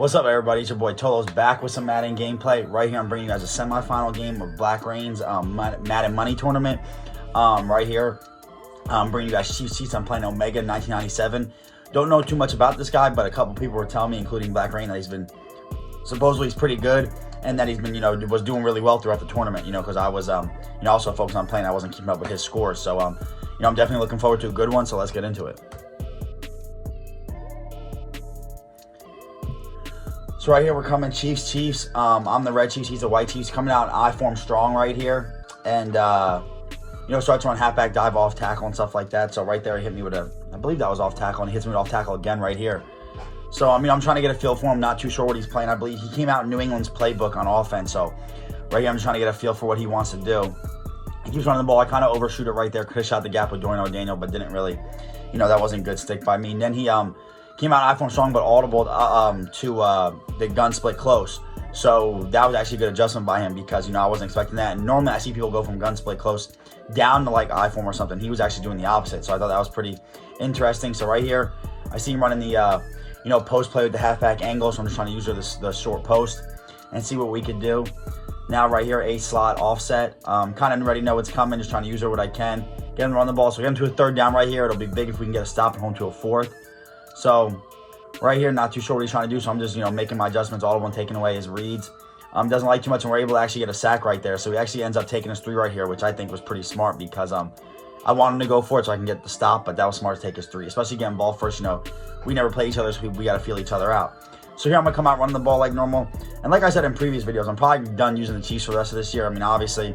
What's up, everybody? It's your boy Tolo's back with some Madden gameplay. Right here, I'm bringing you guys a semifinal game of Black Rain's Madden Money Tournament. Right here, I'm bringing you guys Chiefs. I'm playing Omega 1997. Don't know too much about this guy, but a couple people were telling me, including Black Rain, that supposedly he's pretty good, and that he's been, was doing really well throughout the tournament. Because I was, also focused on playing. I wasn't keeping up with his scores, so I'm definitely looking forward to a good one. So let's get into it. So right here, we're coming Chiefs. I'm the red Chiefs, he's the white Chiefs. Coming out in I-form strong right here. And, starts to run halfback dive off tackle and stuff like that. So right there, he hit me with I believe that was off tackle, and he hits me with off tackle again right here. So, I'm trying to get a feel for him. Not too sure what he's playing. I believe he came out in New England's playbook on offense. So right here, I'm just trying to get a feel for what he wants to do. He keeps running the ball. I kind of overshoot it right there. Could have shot the gap with Dorian O'Daniel, but didn't really, that wasn't good stick by me. And then he, came out I-form strong, but audible to the gun split close. So that was actually a good adjustment by him because, I wasn't expecting that. And normally I see people go from gun split close down to like I-form or something. He was actually doing the opposite. So I thought that was pretty interesting. So right here, I see him running the, post play with the halfback angle. So I'm just trying to use the short post and see what we could do. Now right here, a slot offset. Kind of already know what's coming. Just trying to use her what I can. Get him to run the ball. So get him to a third down right here. It'll be big if we can get a stop and home to a fourth. So right here, not too sure what he's trying to do, so I'm just, making my adjustments, all of them taking away his reads. Doesn't like too much, and we're able to actually get a sack right there. So he actually ends up taking us 3 right here, which I think was pretty smart because I wanted him to go for it so I can get the stop, but that was smart to take us 3, especially getting ball first. We never play each other, so we got to feel each other out. So here I'm going to come out running the ball like normal. And like I said in previous videos, I'm probably done using the Chiefs for the rest of this year. Obviously,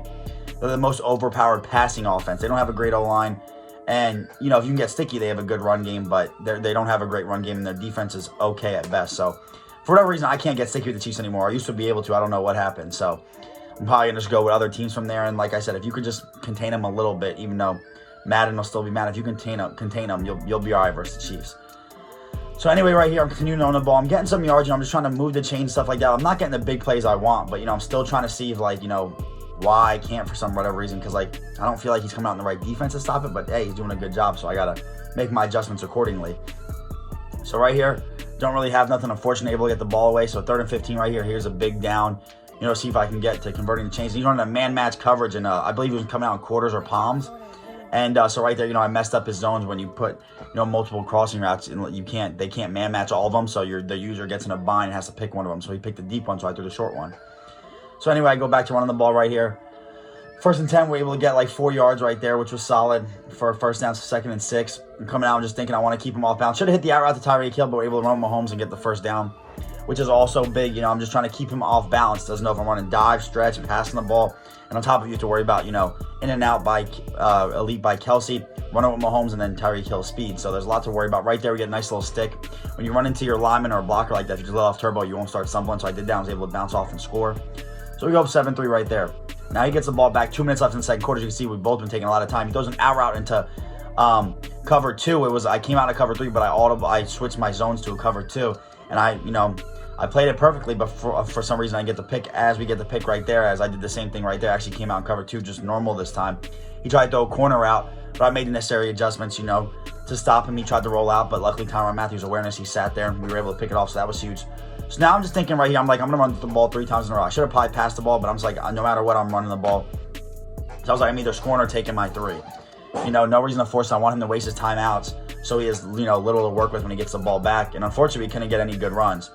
they're the most overpowered passing offense. They don't have a great O-line. And, if you can get sticky, they have a good run game, but they don't have a great run game, and their defense is okay at best. So, for whatever reason, I can't get sticky with the Chiefs anymore. I used to be able to. I don't know what happened. So, I'm probably going to just go with other teams from there. And like I said, if you could just contain them a little bit, even though Madden will still be mad, if you contain them, you'll be all right versus the Chiefs. So, anyway, right here, I'm continuing on the ball. I'm getting some yards. I'm just trying to move the chain, stuff like that. I'm not getting the big plays I want, but, I'm still trying to see if, why I can't for some whatever reason, because I don't feel like he's coming out in the right defense to stop it, but hey, he's doing a good job, so I gotta make my adjustments accordingly. So right here, don't really have nothing, unfortunately, able to get the ball away. So 3rd and 15 right here. Here's a big down, see if I can get to converting the chains. He's running a man match coverage, and I believe he was coming out in quarters or palms. And so right there, I messed up his zones when you put multiple crossing routes, and they can't man match all of them, so the user gets in a bind and has to pick one of them. So he picked the deep one, so I threw the short one. So anyway, I go back to running the ball right here. 1st and 10, we're able to get like 4 yards right there, which was solid for a first down. So 2nd and 6. I'm coming out and just thinking I want to keep him off bounds. Should have hit the out route to Tyreek Hill, but we're able to run Mahomes and get the first down, which is also big. I'm just trying to keep him off balance. Doesn't know if I'm running dive, stretch, passing the ball. And on top of it, you have to worry about, in and out by elite by Kelsey, running with Mahomes, and then Tyreek Hill speed. So there's a lot to worry about. Right there, we get a nice little stick. When you run into your lineman or a blocker like that, if you just let off turbo, you won't start stumbling. So I did that. I was able to bounce off and score. So we go up 7-3 right there. Now he gets the ball back. 2 minutes left in the second quarter. As you can see, we've both been taking a lot of time. He throws an out route into cover 2. I came out of cover 3, but I switched my zones to a cover 2. And I played it perfectly, but for some reason I get the pick as we get the pick right there, as I did the same thing right there. I actually came out in cover 2, just normal this time. He tried to throw a corner route, but I made the necessary adjustments, to stop him. He tried to roll out, but luckily Tyrann Mathieu's awareness, he sat there, and we were able to pick it off, so that was huge. So now I'm just thinking right here, I'm going to run the ball 3 times in a row. I should have probably passed the ball, but I'm just like, no matter what, I'm running the ball. So I was like, I'm either scoring or taking my 3. No reason to force it. I want him to waste his timeouts, so he has, little to work with when he gets the ball back. And unfortunately, we couldn't get any good runs.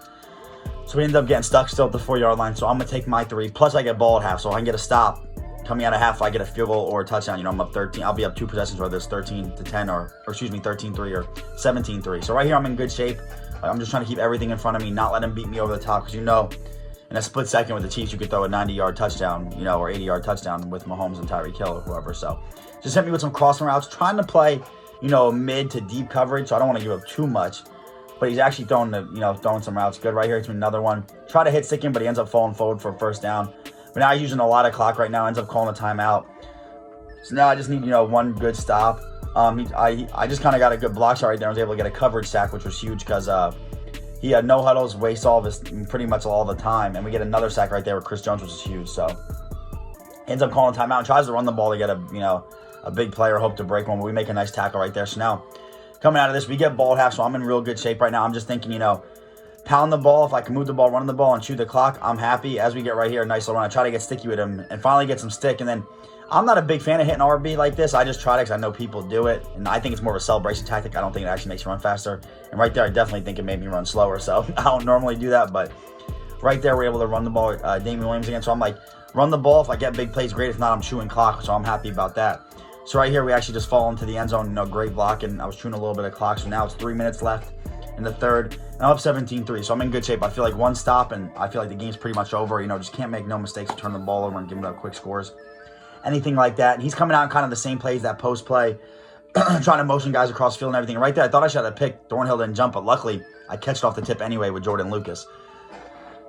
So we ended up getting stuck still at the 4-yard line. So I'm going to take my 3. Plus, I get ball at half, so I can get a stop. Coming out of half, I get a field goal or a touchdown. I'm up 13. I'll be up 2 possessions, whether it's 13-10 or 13-3 or 17-3. So right here, I'm in good shape. I'm just trying to keep everything in front of me, not let him beat me over the top. Because in a split second with the Chiefs, you could throw a 90-yard touchdown, or 80-yard touchdown with Mahomes and Tyreek Hill or whoever. So just hit me with some crossing routes, trying to play, mid to deep coverage. So I don't want to give up too much. But he's actually throwing some routes good right here. It's another one. Try to hit stick him, but he ends up falling forward for a first down. But now he's using a lot of clock right now. Ends up calling a timeout. So now I just need, one good stop. I just kind of got a good block shot right there. I was able to get a coverage sack, which was huge because he had no huddles, wastes all of his pretty much all the time. And we get another sack right there with Chris Jones, which is huge. So ends up calling timeout and tries to run the ball to get a big player, hope to break one. But we make a nice tackle right there. So now coming out of this, we get ball at half. So I'm in real good shape right now. I'm just thinking, pound the ball. If I can move the ball, run the ball, and chew the clock, I'm happy. As we get right here, a nice little run. I try to get sticky with him and finally get some stick. And then I'm not a big fan of hitting RB like this. I just try it because I know people do it. And I think it's more of a celebration tactic. I don't think it actually makes you run faster. And right there, I definitely think it made me run slower. So I don't normally do that. But right there, we're able to run the ball with Damian Williams again. So I'm like, run the ball. If I get big plays, great. If not, I'm chewing clock. So I'm happy about that. So right here, we actually just fall into the end zone. Great block. And I was chewing a little bit of clock. So now it's 3 minutes left in the third. And I'm up 17-3. So I'm in good shape. I feel like one stop, and I feel like the game's pretty much over. Just can't make no mistakes to turn the ball over and give them up quick scores. Anything like that. And he's coming out in kind of the same plays, that post play, trying to motion guys across the field and everything. And right there, I thought I should have picked. Thornhill didn't jump, but luckily, I catched off the tip anyway with Jordan Lucas.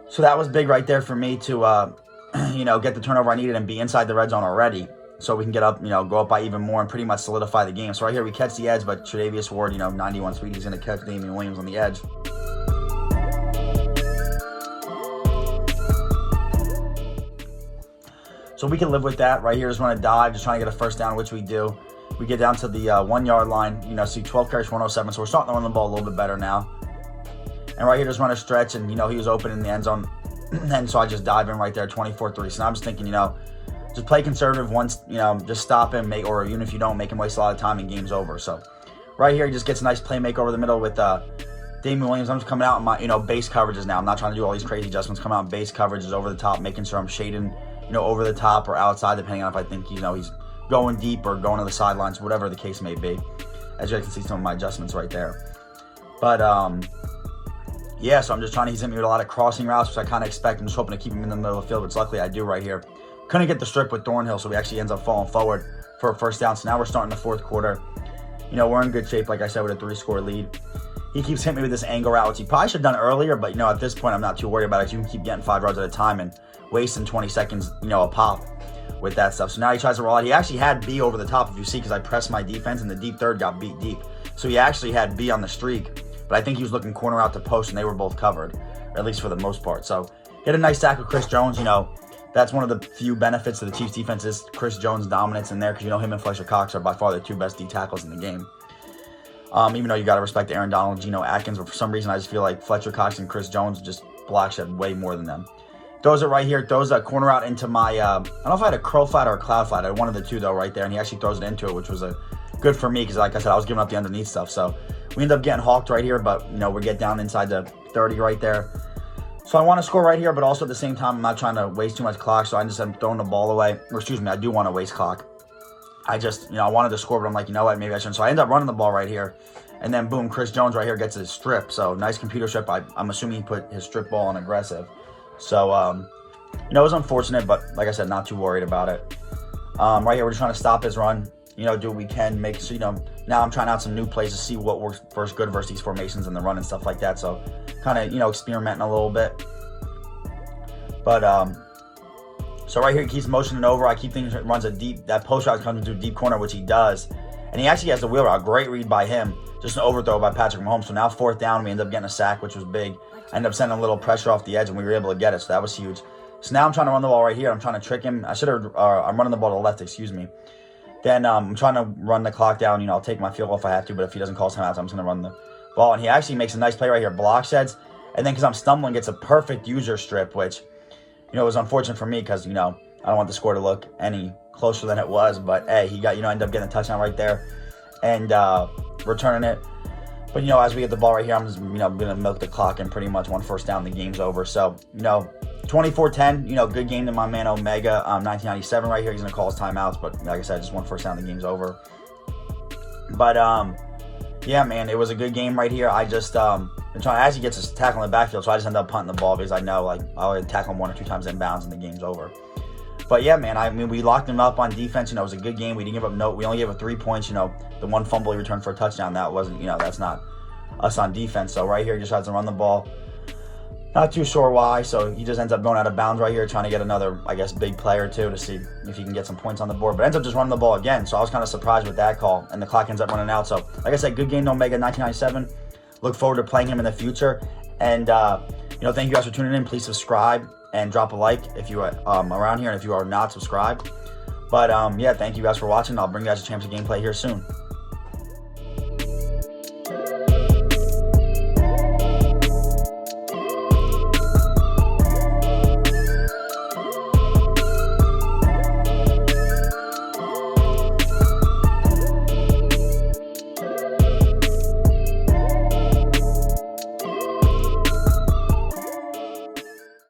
So that was big right there for me to, get the turnover I needed and be inside the red zone already. So we can get up, go up by even more and pretty much solidify the game. So right here, we catch the edge, but Tre'Davious Ward, 91 speed, he's going to catch Damian Williams on the edge. So we can live with that. Right here, just want to dive, just trying to get a first down, which we do. We get down to the 1 yard line, see 12 carries, 107. So we're starting to run the ball a little bit better now. And right here, just run a stretch, and, he was open in the end zone. And so I just dive in right there, 24-3. So now I'm just thinking, just play conservative once, just stop him, or even if you don't, make him waste a lot of time and game's over. So right here, he just gets a nice playmaker over the middle with Damian Williams. I'm just coming out in my, base coverages now. I'm not trying to do all these crazy adjustments. Coming out in base coverages over the top, making sure I'm shading, over the top or outside, depending on if I think, he's going deep or going to the sidelines, whatever the case may be. As you guys can see, some of my adjustments right there. But, yeah, so I'm just trying to, he's hit me with a lot of crossing routes, which I kind of expect. I'm just hoping to keep him in the middle of the field, which luckily I do right here. Couldn't get the strip with Thornhill, so we actually ends up falling forward for a first down. So now we're starting the fourth quarter. We're in good shape, like I said, with a 3-score lead. He keeps hitting me with this angle route, which he probably should have done earlier, but, at this point, I'm not too worried about it. You can keep getting 5 yards at a time and wasting 20 seconds, a pop with that stuff. So now he tries to roll out. He actually had B over the top, if you see, because I pressed my defense, and the deep third got beat deep. So he actually had B on the streak, but I think he was looking corner out to post, and they were both covered, or at least for the most part. So hit a nice sack with Chris Jones. That's one of the few benefits of the Chiefs defense is Chris Jones' dominance in there, because him and Fletcher Cox are by far the 2 best D tackles in the game. Even though you got to respect Aaron Donald, Geno Atkins, but for some reason I just feel like Fletcher Cox and Chris Jones just block shed way more than them. Throws it right here, throws that corner out into my, I don't know if I had a crow flat or a cloud flat. I had one of the two though right there, and he actually throws it into it, which was good for me because, like I said, I was giving up the underneath stuff. So we end up getting hawked right here, but, we get down inside the 30 right there. So I want to score right here, but also at the same time, I'm not trying to waste too much clock, so I just am throwing the ball away. Or excuse me, I do want to waste clock. I just, I wanted to score, but I'm like, what, maybe I shouldn't. So I end up running the ball right here. And then, boom, Chris Jones right here gets his strip. So nice computer strip. I'm assuming he put his strip ball on aggressive. So, it was unfortunate, but like I said, not too worried about it. Right here, we're just trying to stop his run. Do what we can, make so, now I'm trying out some new plays to see what works good versus these formations and the run and stuff like that. So kind of, experimenting a little bit. But, so right here, he keeps motioning over. I keep thinking runs a deep, that post route comes into a deep corner, which he does. And he actually has the wheel route. Great read by him. Just an overthrow by Patrick Mahomes. So now 4th down, we end up getting a sack, which was big. I ended up sending a little pressure off the edge, and we were able to get it. So that was huge. So now I'm trying to run the ball right here. I'm trying to trick him. I'm running the ball to the left, excuse me. Then I'm trying to run the clock down. I'll take my field goal if I have to, but if he doesn't call timeouts, I'm just going to run the ball. And he actually makes a nice play right here, block sheds. And then because I'm stumbling, gets a perfect user strip, which, was unfortunate for me because, I don't want the score to look any closer than it was. But, hey, he got, ended up getting a touchdown right there and returning it. But, as we get the ball right here, I'm just, going to milk the clock and pretty much 1 first down, the game's over. So, 24-10, good game to my man Omega. 1997 right here. He's going to call his timeouts, but like I said, just 1 first down, the game's over. But, yeah, man, it was a good game right here. I just, been trying, as he gets his tackle in the backfield, so I just end up punting the ball because I know, I'll tackle him 1 or 2 times in bounds and the game's over. But, yeah, man, we locked him up on defense. It was a good game. We didn't give up we only gave up 3 points. The 1 fumble he returned for a touchdown, that wasn't, that's not us on defense. So right here, he just has to run the ball. Not too sure why, so he just ends up going out of bounds right here, trying to get another, I guess, big play or two to see if he can get some points on the board. But ends up just running the ball again, so I was kind of surprised with that call, and the clock ends up running out. So, like I said, good game to Omega 1997. Look forward to playing him in the future. And, thank you guys for tuning in. Please subscribe and drop a like if you are around here and if you are not subscribed. But, yeah, thank you guys for watching. I'll bring you guys a championship gameplay here soon.